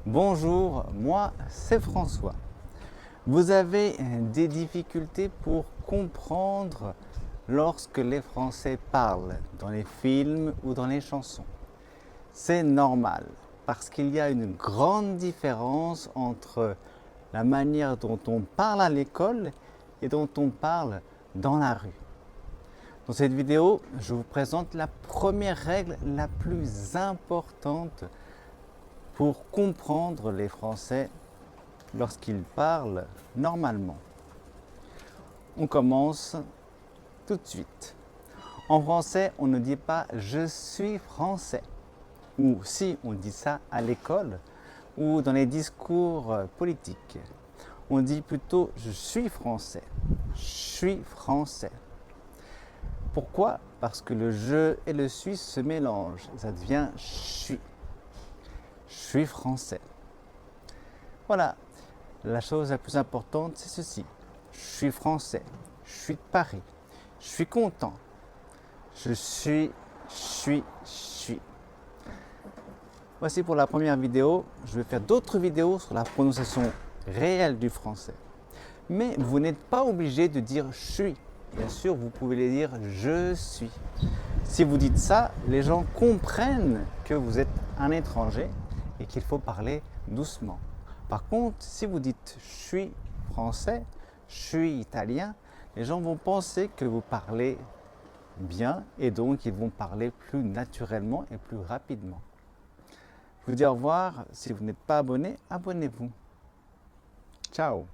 Bonjour, moi c'est François. Vous avez des difficultés pour comprendre lorsque les Français parlent dans les films ou dans les chansons. C'est normal parce qu'il y a une grande différence entre la manière dont on parle à l'école et dont on parle dans la rue. Dans cette vidéo, je vous présente la première règle la plus importante pour comprendre les Français lorsqu'ils parlent normalement. On commence tout de suite. En français, on ne dit pas je suis français. Ou si on dit ça à l'école ou dans les discours politiques. On dit plutôt je suis français. Je suis français. Pourquoi? Parce que le je et le suis se mélangent. Ça devient je suis. Je suis français. Voilà, la chose la plus importante, c'est ceci. Je suis français. Je suis de Paris. Je suis content. Je suis. Voici pour la première vidéo. Je vais faire d'autres vidéos sur la prononciation réelle du français. Mais vous n'êtes pas obligé de dire je suis. Bien sûr, vous pouvez les dire je suis. Si vous dites ça, les gens comprennent que vous êtes un étranger et qu'il faut parler doucement. Par contre, si vous dites je suis français, je suis italien, les gens vont penser que vous parlez bien et donc ils vont parler plus naturellement et plus rapidement. Je vous dis au revoir. Si vous n'êtes pas abonné, abonnez-vous. Ciao.